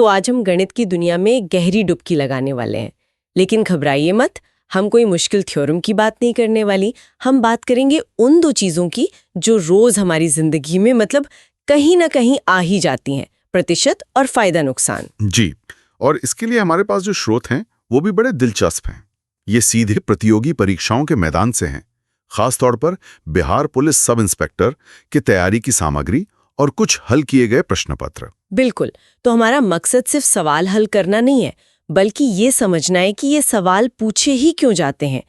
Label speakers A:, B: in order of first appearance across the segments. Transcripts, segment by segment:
A: तो आज हम गणित की दुनिया में गहरी डुबकी लगाने वाले हैं। लेकिन घबराइए मत, हम कोई मुश्किल थ्योरम की बात नहीं करने वाली। हम बात करेंगे उन दो चीज़ों की जो रोज़ हमारी ज़िंदगी में कहीं ना कहीं आ ही जाती हैं, प्रतिशत और फ़ायदा नुकसान।
B: जी, और इसके लिए हमारे पास जो स्रोत हैं वो भी बड़े दिलचस्प हैं। ये सीधे प्रतियोगी परीक्षाओं के मैदान से हैं, खासतौर पर बिहार पुलिस सब इंस्पेक्टर की तैयारी की सामग्री और कुछ हल किए गए प्रश्न पत्र।
A: बिल्कुल, तो हमारा मकसद सिर्फ सवाल हल करना नहीं है, बल्कि ये समझना है कि ये सवाल पूछे ही क्यों जाते हैं।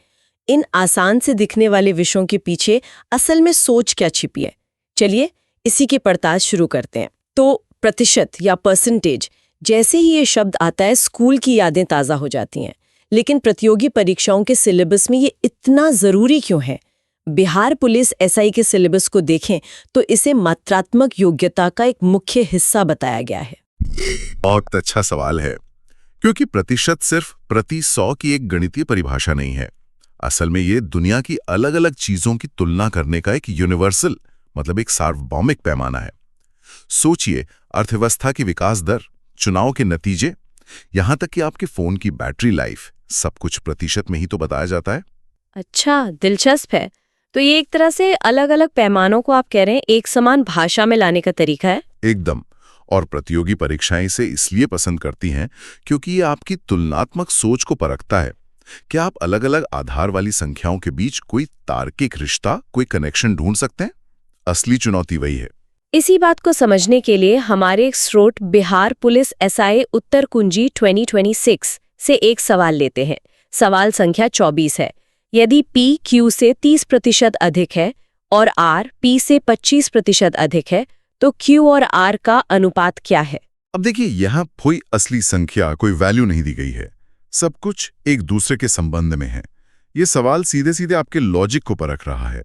A: इन आसान से दिखने वाले विषयों के पीछे असल में सोच क्या छिपी है। चलिए इसी की पड़ताल शुरू करते हैं। तो प्रतिशत या परसेंटेज, जैसे ही ये शब्द आता है स्कूल की यादें ताज़ा हो जाती हैं। लेकिन प्रतियोगी परीक्षाओं के सिलेबस में ये इतना ज़रूरी क्यों है? बिहार पुलिस एसआई के सिलेबस को देखें तो इसे मात्रात्मक योग्यता का एक मुख्य हिस्सा बताया गया है।
B: बहुत अच्छा सवाल है, क्योंकि प्रतिशत सिर्फ प्रति 100 की एक गणितीय परिभाषा नहीं है। असल में ये दुनिया की अलग अलग चीजों की तुलना करने का एक यूनिवर्सल, मतलब एक सार्वभौमिक पैमाना है। सोचिए, अर्थव्यवस्था की विकास दर, चुनाव के नतीजे, यहां तक कि आपके फोन की बैटरी लाइफ, सब कुछ प्रतिशत में ही तो बताया जाता है।
A: अच्छा, दिलचस्प है। तो ये एक तरह से अलग अलग पैमानों को आप कह रहे हैं एक समान भाषा में लाने का तरीका है।
B: एकदम। और प्रतियोगी परीक्षाएं इसे इसलिए पसंद करती हैं क्योंकि ये आपकी तुलनात्मक सोच को परखता है कि आप अलग अलग आधार वाली संख्याओं के बीच कोई तार्किक रिश्ता, कोई कनेक्शन ढूंढ सकते हैं। असली चुनौती वही है।
A: इसी बात को समझने के लिए हमारे एक स्रोत बिहार पुलिस एसआई उत्तर कुंजी 2026 से एक सवाल लेते हैं। सवाल संख्या 24 है। यदि P Q से 30% अधिक है और R P से 25% अधिक है, तो Q और R का अनुपात क्या है?
B: अब देखिए, यहाँ कोई असली संख्या, कोई वैल्यू नहीं दी गई है। सब कुछ एक दूसरे के संबंध में है। ये सवाल सीधे सीधे आपके लॉजिक को परख रहा है।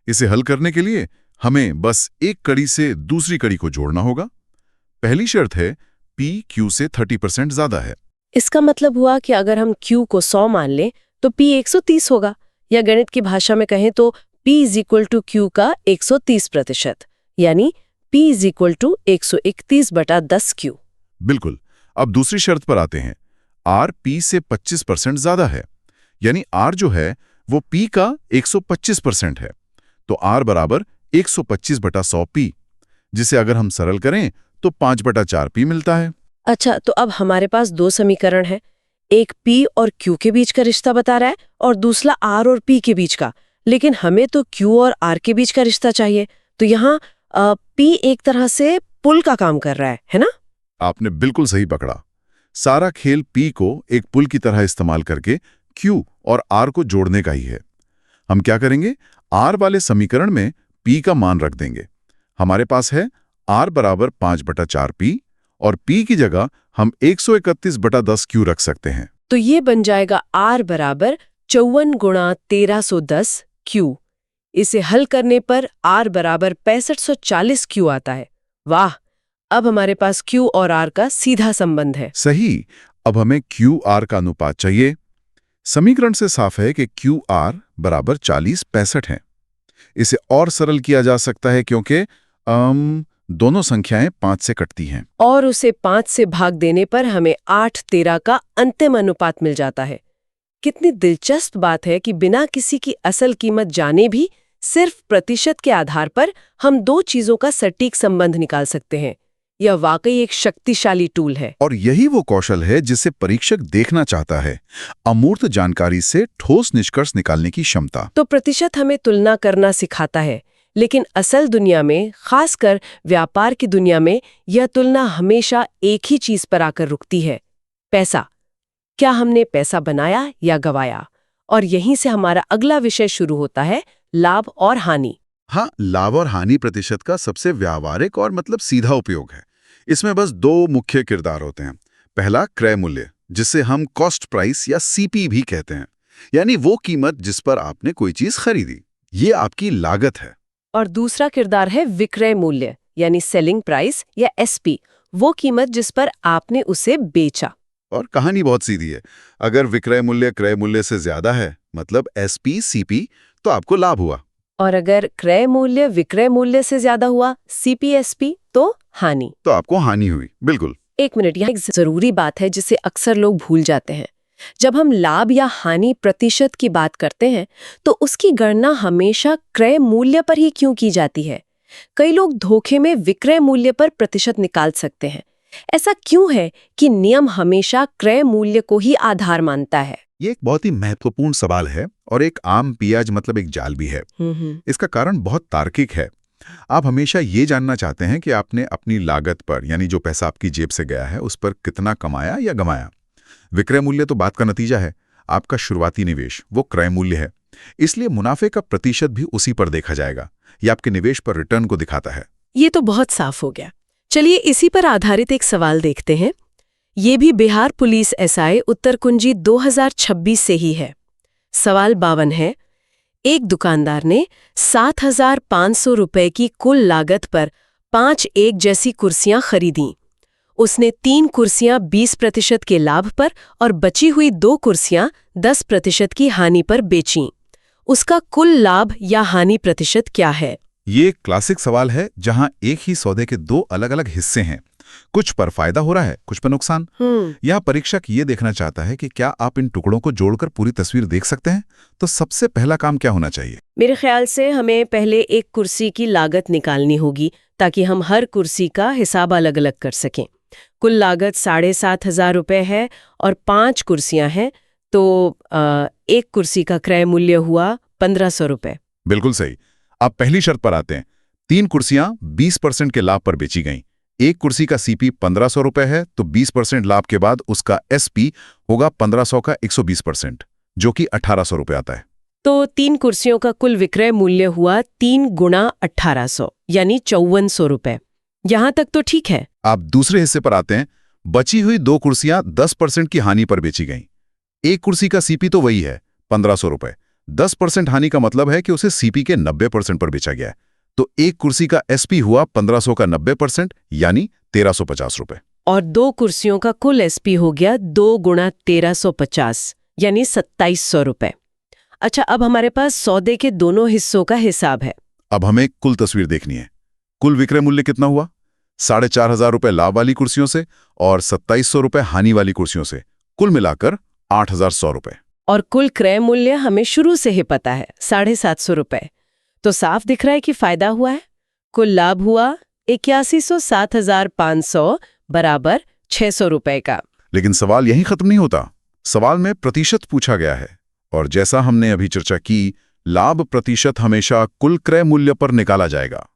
B: इसे हल करने के लिए हमें बस एक कड़ी से दूसरी कड़ी को जोड़ना होगा। पहली शर्त है P Q से 30% ज्यादा है।
A: इसका मतलब हुआ कि अगर हम Q को 100 मान लें तो P 130 होगा, या गणित की भाषा में कहें तो P = Q का 130%, यानी P = 131/10Q।
B: बिल्कुल। अब दूसरी शर्त पर आते हैं। R P से 25% ज्यादा है, यानी R जो है वो P का 125% है। तो R बराबर 125/100P, जिसे अगर हम सरल करें तो 5/4P मिलता है।
A: अच्छा, तो अब हमारे पास दो समीकरण हैं। एक P और Q के बीच का रिश्ता बता रहा है और दूसरा R और P के बीच का। लेकिन हमें तो Q और R के बीच का रिश्ता चाहिए। तो यहाँ P एक तरह से पुल का काम कर रहा है ना?
B: आपने बिल्कुल सही पकड़ा। सारा खेल P को एक पुल की तरह इस्तेमाल करके Q और R को जोड़ने का ही है। हम क्या करेंगे? R वाले समीकरण में P का मान रख देंगे। हमारे पास है R बराबर 5/4P, और P की जगह हम 131/10Q रख सकते हैं।
A: तो ये बन जाएगा R बराबर 54 × 1310Q। इसे हल करने पर R बराबर 6540Q आता है। वाह! अब हमारे पास Q और R का सीधा संबंध है।
B: सही। अब हमें QR का अनुपात चाहिए। समीकरण से साफ है कि QR बराबर 40/65 है। इसे और सरल किया जा सकता है क्योंकि दोनों संख्याएं 5 से कटती हैं।
A: और उसे 5 से भाग देने पर हमें 8:13 का अंतिम अनुपात मिल जाता है। कितनी दिलचस्प बात है कि बिना किसी की असल कीमत जाने भी सिर्फ प्रतिशत के आधार पर हम दो चीजों का सटीक संबंध निकाल सकते हैं। यह वाकई एक शक्तिशाली टूल है।
B: और यही वो कौशल है जिसे परीक्षक देखना चाहता है, अमूर्त जानकारी से ठोस निष्कर्ष निकालने की क्षमता।
A: तो प्रतिशत हमें तुलना करना सिखाता है, लेकिन असल दुनिया में, खासकर व्यापार की दुनिया में, यह तुलना हमेशा एक ही चीज पर आकर रुकती है, पैसा। क्या हमने पैसा बनाया या गंवाया? और यहीं से हमारा अगला विषय शुरू होता है, लाभ और हानि।
B: हाँ, लाभ और हानि प्रतिशत का सबसे व्यावहारिक और सीधा उपयोग है। इसमें बस दो मुख्य किरदार होते हैं। पहला क्रय मूल्य, जिसे हम कॉस्ट प्राइस या CP भी कहते हैं, यानी वो कीमत जिस पर आपने कोई चीज खरीदी। ये आपकी लागत है।
A: और दूसरा किरदार है विक्रय मूल्य, यानी सेलिंग प्राइस या SP, वो कीमत जिस पर आपने उसे बेचा।
B: और कहानी बहुत सीधी है। अगर विक्रय मूल्य क्रय मूल्य से ज्यादा है, मतलब SP CP, तो आपको लाभ हुआ।
A: और अगर क्रय मूल्य विक्रय मूल्य से ज्यादा हुआ, CP SP, तो हानि।
B: तो आपको हानि हुई। बिल्कुल।
A: एक मिनट, यहाँ एक जरूरी बात है जिसे अक्सर लोग भूल जाते हैं। जब हम लाभ या हानि प्रतिशत की बात करते हैं तो उसकी गणना हमेशा क्रय मूल्य पर ही क्यों की जाती है? कई लोग धोखे में विक्रय मूल्य पर प्रतिशत निकाल सकते हैं। ऐसा क्यों है कि नियम हमेशा क्रय मूल्य को ही आधार मानता है?
B: ये एक बहुत ही महत्वपूर्ण सवाल है और एक आम पियाज मतलब एक जाल भी है। इसका कारण बहुत तार्किक है। आप हमेशा ये जानना चाहते हैं कि आपने अपनी लागत पर, यानी जो पैसा आपकी जेब से गया है, उस पर कितना कमाया या गंवाया। विक्रय मूल्य तो बात का नतीजा है। आपका शुरुआती निवेश वो क्रय मूल्य है, इसलिए मुनाफे का प्रतिशत भी उसी पर देखा जाएगा। यह आपके निवेश पर रिटर्न को दिखाता है।
A: ये तो बहुत साफ हो गया। चलिए इसी पर आधारित एक सवाल देखते हैं। ये भी बिहार पुलिस एसआई उत्तर कुंजी 2026 से ही है। सवाल 52 है। एक दुकानदार ने 7,500 रुपए की कुल लागत पर 5 एक जैसी कुर्सियां खरीदी। उसने 3 कुर्सियां 20% के लाभ पर और बची हुई 2 कुर्सियां 10% की हानि पर बेचीं। उसका कुल लाभ या हानि प्रतिशत क्या है?
B: ये एक क्लासिक सवाल है जहां एक ही सौदे के 2 अलग-अलग हिस्से हैं। कुछ पर फायदा हो रहा है, कुछ पर नुकसान। यह परीक्षक ये देखना चाहता है कि क्या आप इन टुकड़ों को जोड़कर पूरी तस्वीर देख सकते हैं। तो सबसे पहला काम क्या होना चाहिए?
A: मेरे ख्याल से हमें पहले एक कुर्सी की लागत निकालनी होगी ताकि हम हर कुर्सी का हिसाब अलग अलग कर सकें। कुल लागत 7,500 रुपए है और 5 कुर्सियां हैं, तो एक कुर्सी का क्रय मूल्य हुआ 1,500 रुपए।
B: बिल्कुल सही। अब पहली शर्त पर आते हैं। 3 कुर्सियां 20% के लाभ पर बेची गईं। एक कुर्सी का सीपी 1,500 रुपए है, तो 20% लाभ के बाद उसका एसपी होगा 1,500 का 120%, जो कि 1,800 रुपए आता है।
A: तो 3 कुर्सियों का कुल विक्रय मूल्य हुआ 3 गुणा 1,800 यानी 5,400 रुपए। यहां तक तो ठीक है।
B: आप दूसरे हिस्से पर आते हैं। बची हुई 2 कुर्सियां 10% की हानि पर बेची गईं। एक कुर्सी का सीपी तो वही है 1,500 रुपए। 10% हानि का मतलब है कि उसे सीपी के 90% पर बेचा गया है। तो एक कुर्सी का एसपी हुआ 1,500 का 90% यानी 1,350 रुपए।
A: और 2 कुर्सियों का कुल एसपी हो गया 2 गुणा 1,350 यानी 2,700 रुपए। अच्छा, अब हमारे पास सौदे के दोनों हिस्सों का हिसाब है।
B: अब हमें कुल तस्वीर देखनी है। कुल विक्रय मूल्य कितना हुआ? 4,500 रुपए लाभ वाली कुर्सियों से और 2,700 रुपए हानि वाली कुर्सियों से, कुल मिलाकर 8,100 रुपए।
A: और कुल क्रय मूल्य हमें शुरू से ही पता है 750 रुपए। तो साफ दिख रहा है कि फायदा हुआ है। कुल लाभ हुआ 8100 7,500 बराबर 600 रुपए का।
B: लेकिन सवाल यहीं खत्म नहीं होता। सवाल में प्रतिशत पूछा गया है, और जैसा हमने अभी चर्चा की, लाभ प्रतिशत हमेशा कुल क्रय मूल्य पर निकाला जाएगा।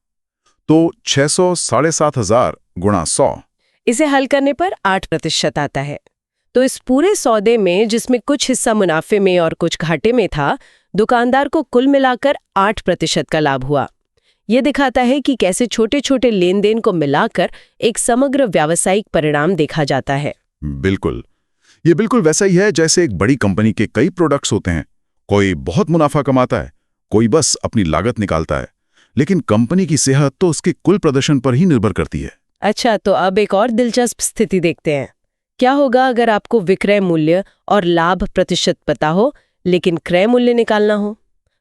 B: तो 600 7,500 गुणा 100।
A: इसे हल करने पर 8% आता है। तो इस पूरे सौदे में, जिसमें कुछ हिस्सा मुनाफे में और कुछ घाटे में था, दुकानदार को कुल मिलाकर 8% का लाभ हुआ। ये दिखाता है कि कैसे छोटे छोटे लेन देन को मिलाकर एक समग्र व्यावसायिक परिणाम देखा जाता है।
B: बिल्कुल, ये बिल्कुल वैसा ही है जैसे एक बड़ी कंपनी के कई प्रोडक्ट्स होते हैं। कोई बहुत मुनाफा कमाता है, कोई बस अपनी लागत निकालता है, लेकिन कंपनी की सेहत तो उसके कुल प्रदर्शन पर ही निर्भर करती है।
A: अच्छा, तो अब एक और दिलचस्प स्थिति देखते हैं। क्या होगा अगर आपको विक्रय मूल्य और लाभ प्रतिशत पता हो, लेकिन क्रय मूल्य निकालना हो?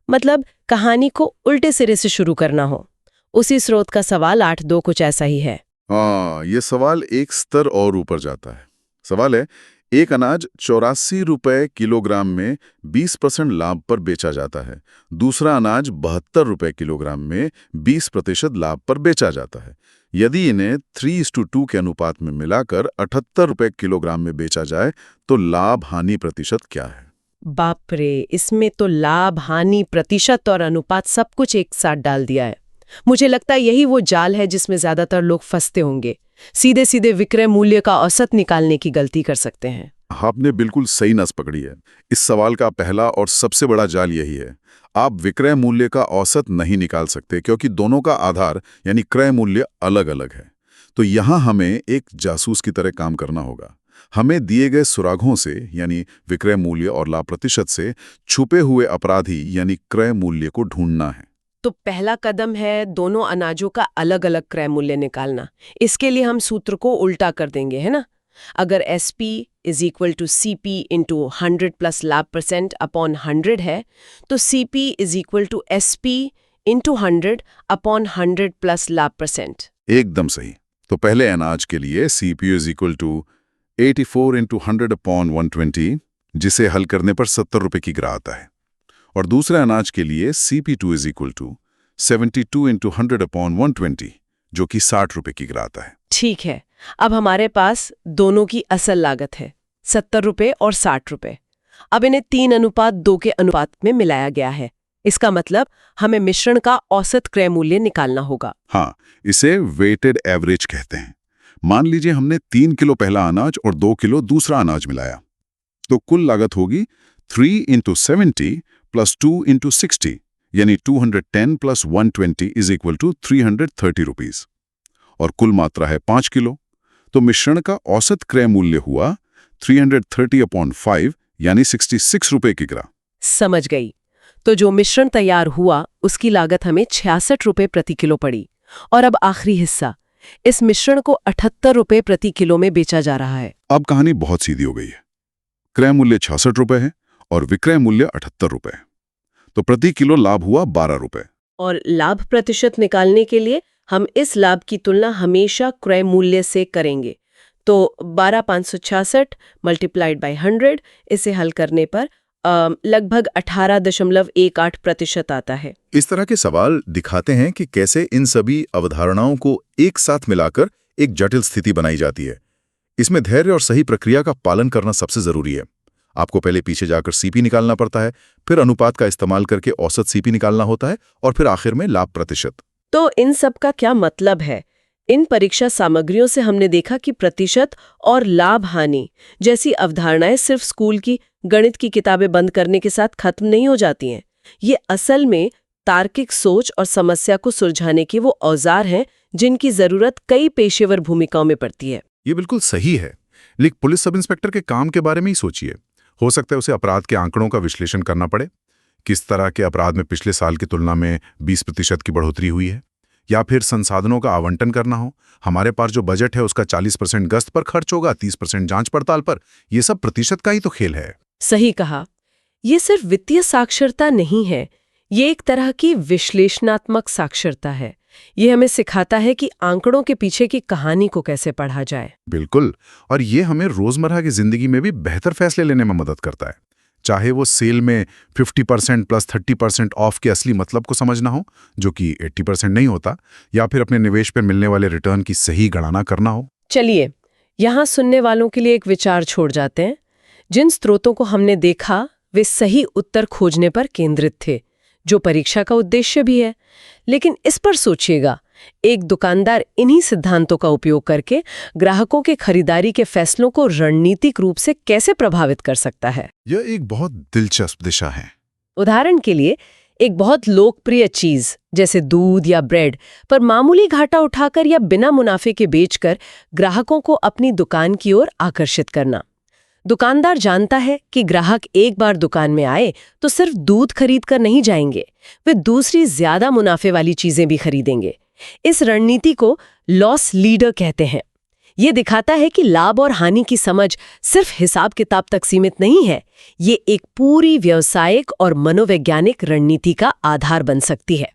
A: मतलब कहानी को उल्टे सिरे से शुरू करना हो। उसी स्रोत का सवाल 8.2 कुछ ऐसा ही है।
B: हाँ, ये सवाल एक स्तर और ऊपर जाता है। सवाल है, एक अनाज 84 रुपए किलोग्राम में 20% लाभ पर बेचा जाता है। दूसरा अनाज 72 रुपए किलोग्राम में 20% लाभ पर बेचा जाता है। यदि इन्हें 3:2 के अनुपात में मिलाकर 78 रुपए किलोग्राम में बेचा जाए तो लाभ हानि प्रतिशत क्या है?
A: बाप रे, इसमें तो लाभ हानि प्रतिशत और अनुपात सब कुछ एक साथ डाल दिया है। मुझे लगता है यही वो जाल है जिसमें ज्यादातर लोग फंसते होंगे। सीधे सीधे विक्रय मूल्य का औसत निकालने की गलती कर सकते हैं।
B: आपने बिल्कुल सही नस पकड़ी है। इस सवाल का पहला और सबसे बड़ा जाल यही है। आप विक्रय मूल्य का औसत नहीं निकाल सकते क्योंकि दोनों का आधार यानी क्रय मूल्य अलग अलग है। तो यहाँ हमें एक जासूस की तरह काम करना होगा। हमें दिए गए सुरागों से यानी विक्रय मूल्य और लाभ प्रतिशत से छुपे हुए अपराधी यानी क्रय मूल्य को ढूंढना है।
A: तो पहला कदम है दोनों अनाजों का अलग अलग क्रय मूल्य निकालना। इसके लिए हम सूत्र को उल्टा कर देंगे, है ना? अगर SP = CP × 100 + लाभ % अपॉन 100 है, तो CP = SP × 100 अपॉन 100 + लाभ %।
B: एकदम सही। तो पहले अनाज के लिए CPU is equal to 84 into 100/120, जिसे हल करने पर 70 रुपए की ग्राह आता है। और दूसरे अनाज के लिए CP2 is equal to 72 into 100/120, जो कि 60 रुपए की ग्राह आता है।
A: ठीक है, अब हमारे पास दोनों की असल लागत है 70 रुपए और 60 रुपए। अब इन्हें 3:2 के अनुपात में मिलाया गया है। इसका मतलब हमें मिश्रण का औसत क्रय मूल्य निकालना होगा।
B: हाँ, इसे वेटेड एवरेज कहते हैं। मान लीजिए हमने 3 किलो पहला अनाज और 2 किलो दूसरा अनाज मिलाया, तो कुल लागत होगी 3 इंटू 70 प्लस 2 इंटू 60, यानी 210 plus 120 is equal to 330 rupees. और कुल मात्रा है 5 किलो, तो मिश्रण का औसत क्रय मूल्य हुआ 330/5, यानी 66 रुपए की ग्राह।
A: समझ गई। तो जो मिश्रण तैयार हुआ उसकी लागत हमें 66 रुपए प्रति किलो पड़ी। और अब आखिरी हिस्सा, इस मिश्रण को 78 रुपए प्रति किलो में बेचा जा रहा है।
B: अब कहानी बहुत सीधी हो गई है। क्रय मूल्य 66 रुपए है और विक्रय मूल्य 78 रुपए है, तो प्रति किलो लाभ हुआ 12 रुपए।
A: और लाभ प्रतिशत निकालने के लिए हम इस लाभ की तुलना हमेशा क्रय मूल्य से करेंगे। तो 12,566 मल्टीप्लाइड बाय 100, इसे हल करने पर लगभग 18.18% आता है।
C: इस तरह के सवाल दिखाते हैं कि कैसे इन सभी अवधारणाओं को एक साथ मिलाकर एक जटिल स्थिति बनाई जाती है। इसमें धैर्य और सही प्रक्रिया का पालन करना सबसे जरूरी है। आपको पहले पीछे जाकर सीपी निकालना पड़ता है, फिर अनुपात का इस्तेमाल करके औसत सीपी निकालना होता है, और फिर आखिर में लाभ प्रतिशत।
A: तो इन सब का क्या मतलब है? इन परीक्षा सामग्रियों से हमने देखा कि प्रतिशत और लाभ हानि जैसी अवधारणाएं सिर्फ स्कूल की गणित की किताबें बंद करने के साथ खत्म नहीं हो जाती हैं। ये असल में तार्किक सोच और समस्या को सुलझाने के वो औजार हैं जिनकी जरूरत कई पेशेवर भूमिकाओं में पड़ती है।
C: ये बिल्कुल सही है, लेकिन पुलिस सब इंस्पेक्टर के काम के बारे में ही सोचिए। हो सकता है उसे अपराध के आंकड़ों का विश्लेषण करना पड़े। किस तरह के अपराध में पिछले साल की तुलना में 20% की बढ़ोतरी हुई है, या फिर संसाधनों का आवंटन करना हो। हमारे पास जो बजट है उसका 40% गश्त पर खर्च होगा, 30% जांच पड़ताल पर। यह सब प्रतिशत का ही तो खेल है।
A: सही कहा। ये सिर्फ वित्तीय साक्षरता नहीं है, ये एक तरह की विश्लेषणात्मक साक्षरता है। ये हमें सिखाता है कि आंकड़ों के पीछे की कहानी को कैसे पढ़ा जाए।
C: बिल्कुल, और ये हमें रोजमर्रा की जिंदगी में भी बेहतर फैसले लेने में मदद करता है। चाहे वो सेल में 50% प्लस 30% ऑफ के असली मतलब को समझना हो, जो कि 80% नहीं होता, या फिर अपने निवेश पर मिलने वाले रिटर्न की सही गणना करना हो।
A: चलिए, यहाँ सुनने वालों के लिए एक विचार छोड़ जाते हैं। जिन स्रोतों को हमने देखा वे सही उत्तर खोजने पर केंद्रित थे, जो परीक्षा का उद्देश्य भी है। लेकिन इस पर सोचिएगा, एक दुकानदार इन्हीं सिद्धांतों का उपयोग करके ग्राहकों के खरीदारी के फैसलों को रणनीतिक रूप से कैसे प्रभावित कर सकता है।
C: यह एक बहुत दिलचस्प दिशा है।
A: उदाहरण के लिए, एक बहुत लोकप्रिय चीज जैसे दूध या ब्रेड पर मामूली घाटा उठाकर या बिना मुनाफे के बेचकर ग्राहकों को अपनी दुकान की ओर आकर्षित करना। दुकानदार जानता है कि ग्राहक एक बार दुकान में आए तो सिर्फ दूध खरीद कर नहीं जाएंगे, वे दूसरी ज्यादा मुनाफे वाली चीजें भी खरीदेंगे। इस रणनीति को लॉस लीडर कहते हैं। ये दिखाता है कि लाभ और हानि की समझ सिर्फ हिसाब किताब तक सीमित नहीं है, ये एक पूरी व्यावसायिक और मनोवैज्ञानिक रणनीति का आधार बन सकती है।